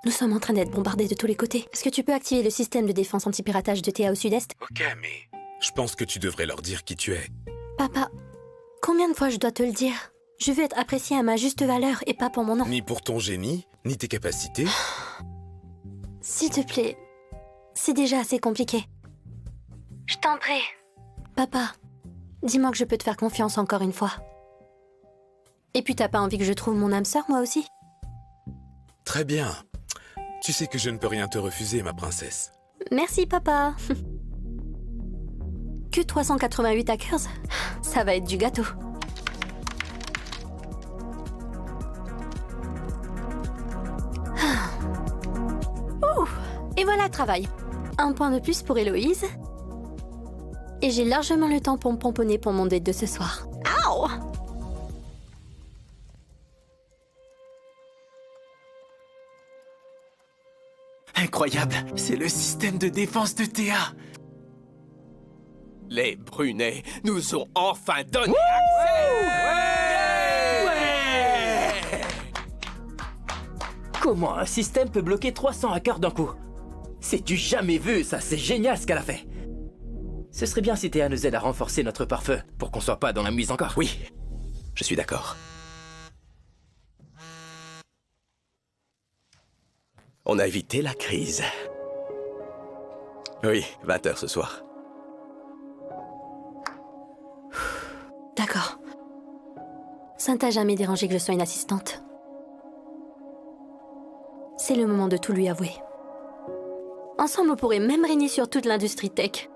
Nous sommes en train d'être bombardés de tous les côtés. Est-ce que tu peux activer le système de défense anti-piratage de Théa au sud-est? Ok, mais je pense que tu devrais leur dire qui tu es. Papa, combien de fois je dois te le dire? Je veux être appréciée à ma juste valeur et pas pour mon nom. Ni pour ton génie, ni tes capacités. S'il te plaît, c'est déjà assez compliqué. Je t'en prie. Papa, dis-moi que je peux te faire confiance encore une fois. Et puis t'as pas envie que je trouve mon âme sœur, moi aussi? Très bien. Tu sais que je ne peux rien te refuser, ma princesse. Merci, papa. Que 388 hackers? Ça va être du gâteau. Ouh, et voilà le travail. Un point de plus pour Héloïse. Et j'ai largement le temps pour me pomponner pour mon date de ce soir. Aouh! Incroyable, c'est le système de défense de Théa. Les Brunets nous ont enfin donné accès. Ouais. Comment un système peut bloquer 300 hackers d'un coup? C'est du jamais vu, ça, c'est génial ce qu'elle a fait. Ce serait bien si Théa nous aide à renforcer notre pare-feu, pour qu'on soit pas dans la mouise encore. Oui, je suis d'accord. On a évité la crise. Oui, 20h ce soir. D'accord. Ça ne t'a jamais dérangé que je sois une assistante. C'est le moment de tout lui avouer. Ensemble, on pourrait même régner sur toute l'industrie tech.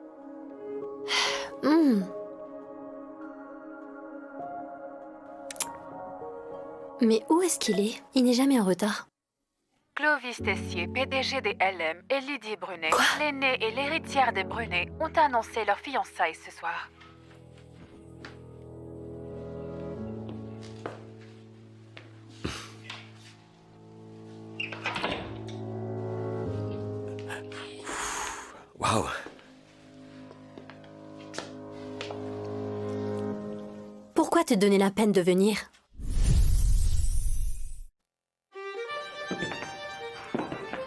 Mais où est-ce qu'il est? Il n'est jamais en retard. Clovis Tessier, PDG des LM, et Lydie Brunet, Quoi? l'aînée et l'héritière des Brunet, ont annoncé leur fiançailles ce soir. Waouh. Pourquoi te donner la peine de venir?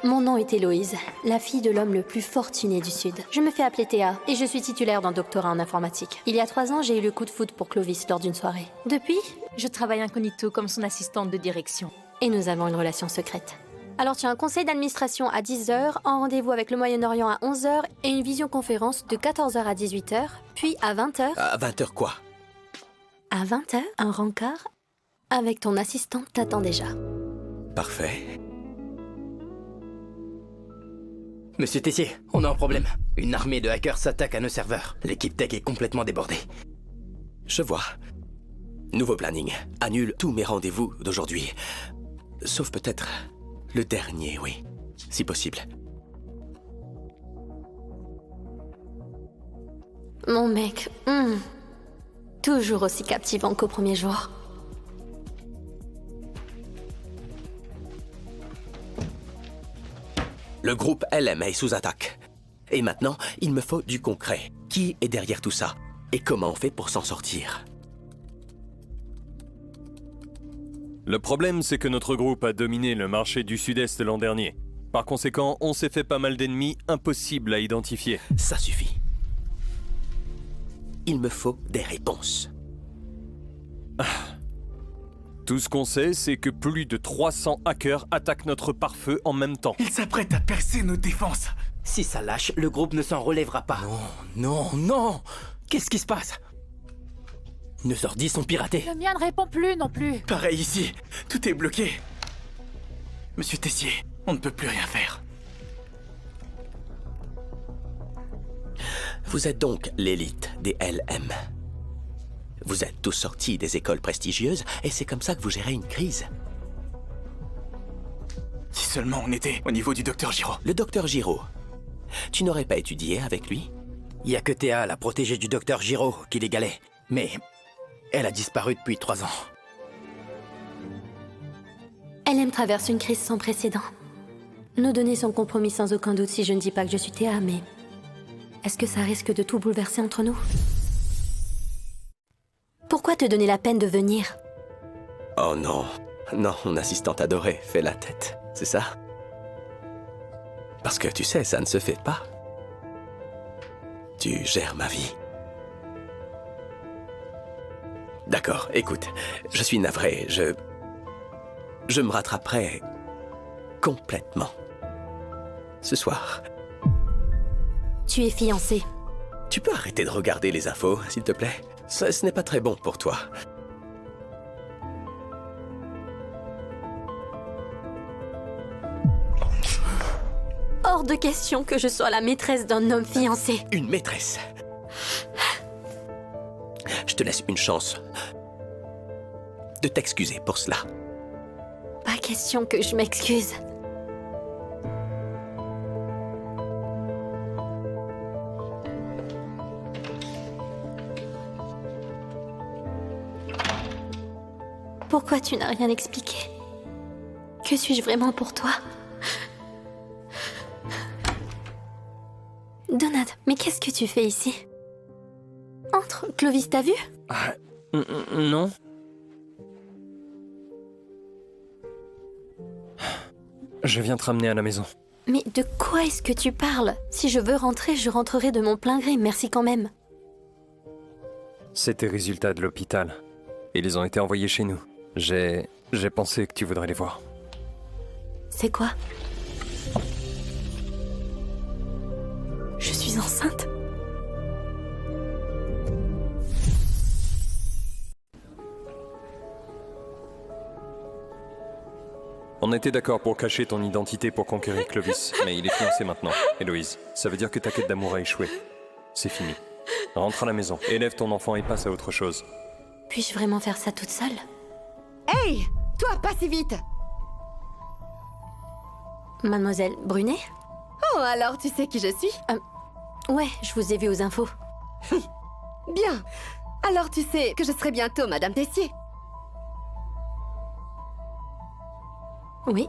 Mon nom est Héloïse, la fille de l'homme le plus fortuné du Sud. Je me fais appeler Théa et je suis titulaire d'un doctorat en informatique. Il y a 3 ans, j'ai eu le coup de foudre pour Clovis lors d'une soirée. Depuis, Je travaille incognito comme son assistante de direction. et nous avons une relation secrète. Alors tu as un conseil d'administration à 10h, un rendez-vous avec le Moyen-Orient à 11h et une visioconférence de 14h à 18h, puis à 20h. À 20h quoi? À 20h, un rencard avec ton assistante t'attend déjà. Parfait. Monsieur Tessier, on a un problème. Une armée de hackers s'attaque à nos serveurs. L'équipe tech est complètement débordée. Je vois. Nouveau planning. Annule tous mes rendez-vous d'aujourd'hui. Sauf peut-être le dernier, oui. Si possible. Mon mec, toujours aussi captivant qu'au premier jour. Le groupe LM est sous attaque. Et maintenant, il me faut du concret. Qui est derrière tout ça? Et comment on fait pour s'en sortir? Le problème, c'est que notre groupe a dominé le marché du Sud-Est l'an dernier. Par conséquent, on s'est fait pas mal d'ennemis impossibles à identifier. Ça suffit. Il me faut des réponses. Tout ce qu'on sait, c'est que plus de 300 hackers attaquent notre pare-feu en même temps. Il s'apprête à percer nos défenses. Si ça lâche, le groupe ne s'en relèvera pas. Non, non, non. Qu'est-ce qui se passe? Nos ordi sont piratés. Le mien ne répond plus non plus. Pareil ici. Tout est bloqué. Monsieur Tessier, on ne peut plus rien faire. Vous êtes donc l'élite des LM. Vous êtes tous sortis des écoles prestigieuses et c'est comme ça que vous gérez une crise. Si seulement on était au niveau du docteur Giraud. Le docteur Giraud, tu n'aurais pas étudié avec lui? Il y a que Théa, la protégée du docteur Giraud, qui l'égalait. Mais elle a disparu depuis 3 ans. LM traverse une crise sans précédent. Nos données sont compromises sans aucun doute si je ne dis pas que je suis Théa, mais... Est-ce que ça risque de tout bouleverser entre nous? Pourquoi te donner la peine de venir? Oh non. Non, mon assistante adorée fait la tête. C'est ça? Parce que tu sais, ça ne se fait pas. Tu gères ma vie. D'accord, écoute, je suis navré, je me rattraperai complètement. Ce soir. Tu es fiancé. Tu peux arrêter de regarder les infos, s'il te plaît? Ce n'est pas très bon pour toi. Hors de question que je sois la maîtresse d'un homme fiancé. Une maîtresse. Je te laisse une chance de t'excuser pour cela. Pas question que je m'excuse. Pourquoi tu n'as rien expliqué? Que suis-je vraiment pour toi? Donald, mais qu'est-ce que tu fais ici? Entre, Clovis t'a vu? Non. Je viens te ramener à la maison. Mais de quoi est-ce que tu parles? Si je veux rentrer, je rentrerai de mon plein gré, merci quand même. C'est tes résultats de l'hôpital. Ils ont été envoyés chez nous. J'ai pensé que tu voudrais les voir. C'est quoi? Je suis enceinte? On était d'accord pour cacher ton identité pour conquérir Clovis, mais il est fiancé maintenant. Héloïse, ça veut dire que ta quête d'amour a échoué. C'est fini. Rentre à la maison, élève ton enfant et passe à autre chose. Puis-je vraiment faire ça toute seule? Hey! Toi, pas si vite! Mademoiselle Brunet? Oh, alors tu sais qui je suis? Ouais, je vous ai vu aux infos. Bien. Alors tu sais que je serai bientôt Madame Tessier. Oui.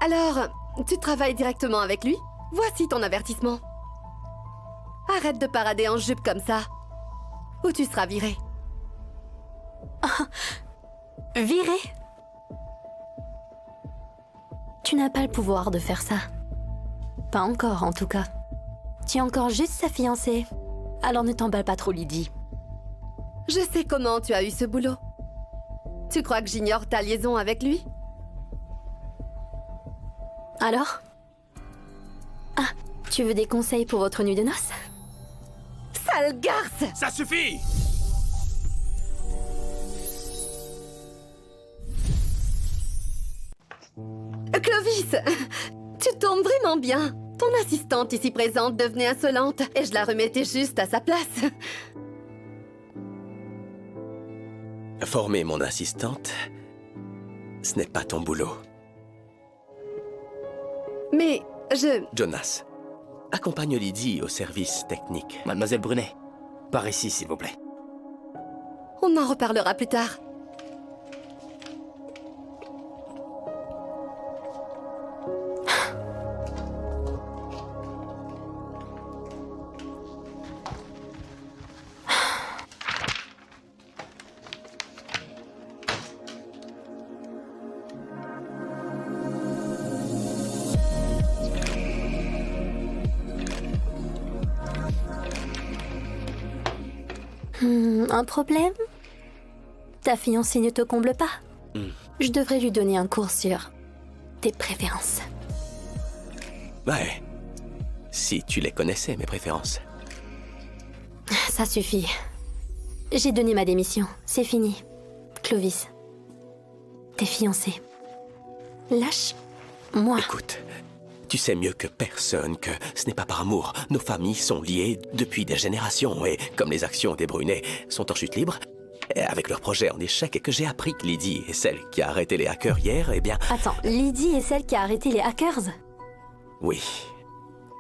Alors, tu travailles directement avec lui? Voici ton avertissement. Arrête de parader en jupe comme ça, ou tu seras viré. Viré? Tu n'as pas le pouvoir de faire ça. Pas encore, en tout cas. Tu es encore juste sa fiancée. Alors ne t'emballe pas trop, Lydie. Je sais comment tu as eu ce boulot. Tu crois que j'ignore ta liaison avec lui? Alors? Ah, tu veux des conseils pour votre nuit de noces? Sale garce! Ça suffit! Clovis! Tu tombes vraiment bien. Ton assistante ici présente devenait insolente et je la remettais juste à sa place. Former mon assistante, ce n'est pas ton boulot. Mais Jonas, accompagne Lydie au service technique. Mademoiselle Brunet, par ici, s'il vous plaît. On en reparlera plus tard. Un problème? Ta fiancée ne te comble pas? Je devrais lui donner un cours sur tes préférences. Ouais, si tu les connaissais, mes préférences. Ça suffit. J'ai donné ma démission. C'est fini. Clovis, t'es fiancé. Lâche-moi. Écoute, tu sais mieux que personne que ce n'est pas par amour. Nos familles sont liées depuis des générations et comme les actions des Brunet sont en chute libre, et avec leur projet en échec et que j'ai appris que Lydie est celle qui a arrêté les hackers hier, eh bien... Attends, Lydie est celle qui a arrêté les hackers? Oui.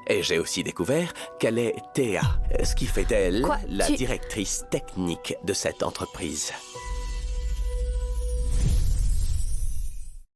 Et j'ai aussi découvert qu'elle est Théa, ce qui fait d'elle Quoi, la directrice technique de cette entreprise.